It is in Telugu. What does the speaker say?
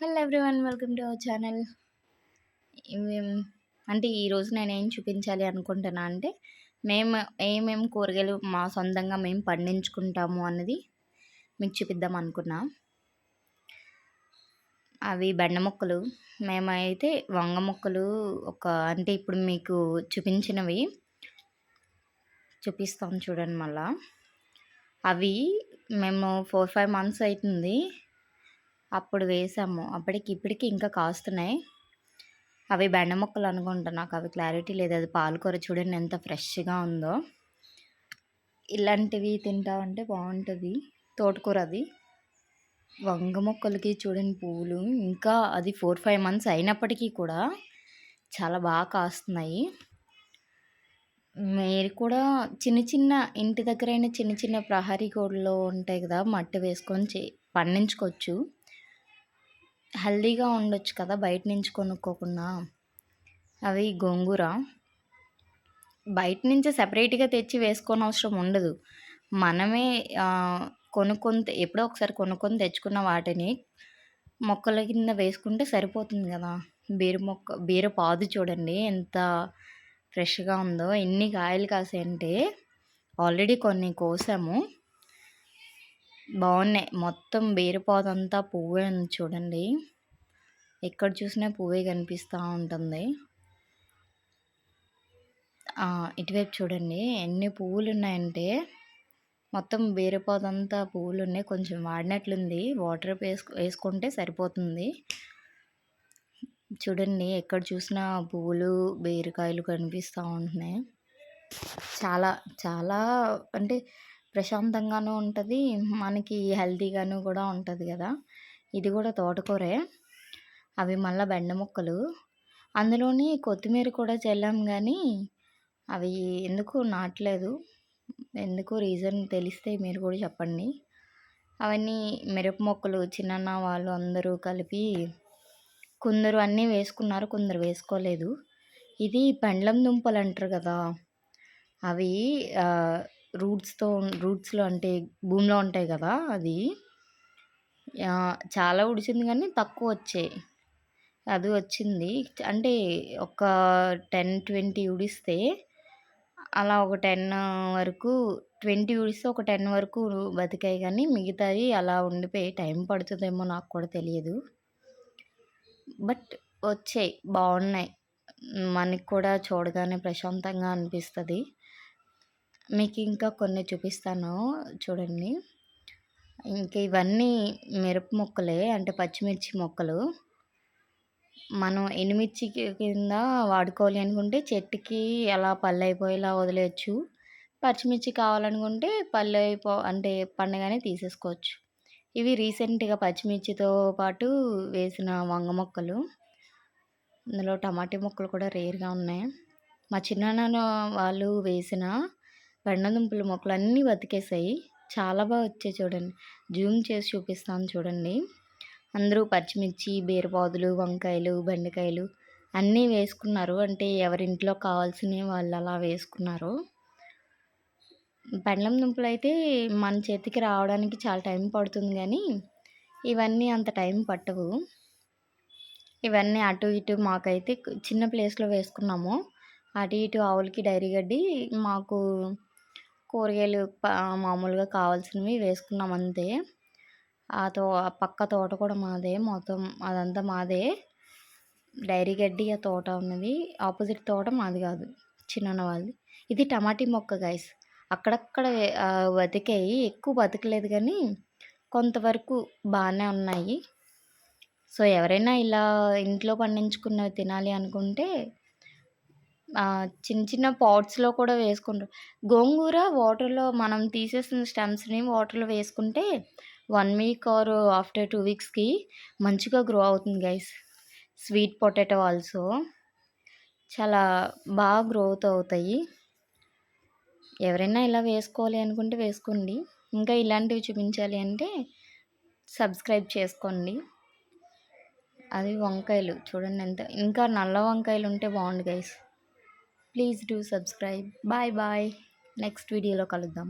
Hello everyone, welcome to our channel. అంటే ఈరోజు నేనేం చూపించాలి అనుకుంటున్నా అంటే, మేము ఏమేమి కూరగాయలు మా సొంతంగా మేము పండించుకుంటాము అన్నది మీకు చూపిద్దాం అనుకున్నా. అవి బెండ మొక్కలు, మేమైతే వంగ మొక్కలు అంటే ఇప్పుడు మీకు చూపించినవి చూపిస్తాం చూడండి. మళ్ళా అవి మేము 4-5 మంత్స్ అవుతుంది అప్పుడు వేసాము. అప్పటికి ఇప్పటికి ఇంకా కాస్తున్నాయి. అవి బెండ మొక్కలు అనుకుంటా, నాకు అవి క్లారిటీ లేదు. అది పాలకూర చూడండి ఎంత ఫ్రెష్గా ఉందో. ఇలాంటివి తింటా ఉంటే బాగుంటుంది. తోటకూర అది. వంగ మొక్కలకి చూడండి పువ్వులు, ఇంకా అది 4-5 మంత్స్ అయినప్పటికీ కూడా చాలా బాగా కాస్తున్నాయి. మీరు కూడా చిన్న చిన్న ఇంటి దగ్గరైన చిన్న చిన్న ప్రహరీ గోడలో ఉంటాయి కదా, మట్టి వేసుకొని పండించుకోవచ్చు. హెల్దీగా ఉండొచ్చు కదా బయట నుంచి కొనుక్కోకుండా. అవి గోంగూర బయట నుంచి సెపరేట్గా తెచ్చి వేసుకోని అవసరం ఉండదు. మనమే ఎప్పుడో ఒకసారి కొనుక్కొని తెచ్చుకున్న వాటిని మొక్కల కింద వేసుకుంటే సరిపోతుంది కదా. బీర పాదు చూడండి ఎంత ఫ్రెష్గా ఉందో. ఎన్ని కాయలు కాసాయంటే ఆల్రెడీ కొన్ని కోసాము, బాగున్నాయి. మొత్తం బీరపాదు అంతా పువ్వే ఉంది చూడండి. ఎక్కడ చూసినా పువ్వే కనిపిస్తూ ఉంటుంది. ఇటువైపు చూడండి ఎన్ని పువ్వులు ఉన్నాయంటే, మొత్తం బీరపాదు అంతా పువ్వులు ఉన్నాయి. కొంచెం వాడినట్లుంది, వాటర్ వేసుకుంటే సరిపోతుంది. చూడండి ఎక్కడ చూసినా పువ్వులు బీరకాయలు కనిపిస్తూ ఉంటున్నాయి. చాలా చాలా అంటే ప్రశాంతంగానూ ఉంటుంది, మనకి హెల్తీగాను కూడా ఉంటుంది కదా. ఇది కూడా తోటకూరే. అవి మళ్ళీ బెండ మొక్కలు. అందులోని కొత్తిమీర కూడా చల్లాం, కానీ అవి ఎందుకు నాటలేదు. ఎందుకు రీజన్ తెలిస్తే మీరు కూడా చెప్పండి. అవన్నీ మిరప మొక్కలు చిన్నన్న వాళ్ళు అందరూ కలిపి కొందరు అన్నీ వేసుకున్నారు, కొందరు వేసుకోలేదు. ఇది పెండ్లం దుంపలు అంటారు కదా, అవి రూట్స్లో అంటే భూమిలో ఉంటాయి కదా. అది చాలా ఉడిచింది కానీ తక్కువ వచ్చాయి. అది వచ్చింది అంటే ఒక 10-20 ఉడిస్తే అలా ఒక 10 వరకు, 20 ఉడిస్తే ఒక 10 వరకు బతికాయి, కానీ మిగతాయి అలా ఉండిపోయి. టైం పడుతుందేమో, నాకు కూడా తెలియదు. బట్ వచ్చాయి, బాగున్నాయి. మనకి కూడా చూడగానే ప్రశాంతంగా అనిపిస్తుంది. మీకు ఇంకా కొన్ని చూపిస్తాను చూడండి. ఇంకా ఇవన్నీ మిరప మొక్కలే, అంటే పచ్చిమిర్చి మొక్కలు. మనం ఎండుమిర్చి కింద వాడుకోవాలి అనుకుంటే చెట్టుకి అలా పళ్ళు అయిపోయేలా వదిలేయచ్చు. పచ్చిమిర్చి కావాలనుకుంటే అంటే పండగానే తీసేసుకోవచ్చు. ఇవి రీసెంట్గా పచ్చిమిర్చితో పాటు వేసిన వంగ మొక్కలు. అందులో టమాటా మొక్కలు కూడా రేర్గా ఉన్నాయి. మా చిన్నాన్న వాళ్ళు వేసిన బండదుంపల మొక్కలు అన్నీ బతికేసాయి. చాలా బాగా వచ్చాయి చూడండి. జూమ్ చేసి చూపిస్తాను చూడండి. అందరూ పచ్చిమిర్చి, బీరపాదులు, వంకాయలు, బెండకాయలు అన్నీ వేసుకున్నారు. అంటే ఎవరింట్లో కావాల్సినవి వాళ్ళు అలా వేసుకున్నారు. బెండం దుంపలు అయితే మన చేతికి రావడానికి చాలా టైం పడుతుంది, కానీ ఇవన్నీ అంత టైం పట్టవు. ఇవన్నీ అటు ఇటు మాకైతే చిన్న ప్లేస్లో వేసుకున్నాము. అటు ఇటు ఆవులకి డైరీ గడ్డి, మాకు కూరగాయలు మామూలుగా కావాల్సినవి వేసుకున్నాం అంతే. ఆ పక్క తోట కూడా మాదే, మొత్తం అదంతా మాదే. డైరీ గడ్డి ఆ తోట ఉన్నది, ఆపోజిట్ తోట మాది కాదు, చిన్న వాళ్ళది. ఇది టమాటీ మొక్క గైస్. అక్కడక్కడ బతికాయి, ఎక్కువ బతకలేదు, కానీ కొంతవరకు బాగానే ఉన్నాయి. సో ఎవరైనా ఇలా ఇంట్లో పండించుకున్నవి తినాలి అనుకుంటే చిన్న చిన్న పాట్స్లో కూడా వేసుకుంటారు. గోంగూర వాటర్లో మనం తీసేసిన స్టెమ్స్ని వాటర్లో వేసుకుంటే 1 వీక్ ఆర్ ఆఫ్టర్ 2 వీక్స్కి మంచిగా గ్రో అవుతుంది గైస్. స్వీట్ పొటాటో ఆల్సో చాలా బాగా గ్రోత్ అవుతాయి. ఎవరైనా ఇలా వేసుకోవాలి అనుకుంటే వేసుకోండి. ఇంకా ఇలాంటివి చూపించాలి అంటే సబ్స్క్రైబ్ చేసుకోండి. అది వంకాయలు చూడండి ఎంత, ఇంకా నల్ల వంకాయలు ఉంటే బాగుండు guys. Please do subscribe. Bye bye. Next వీడియోలో కలుద్దాం.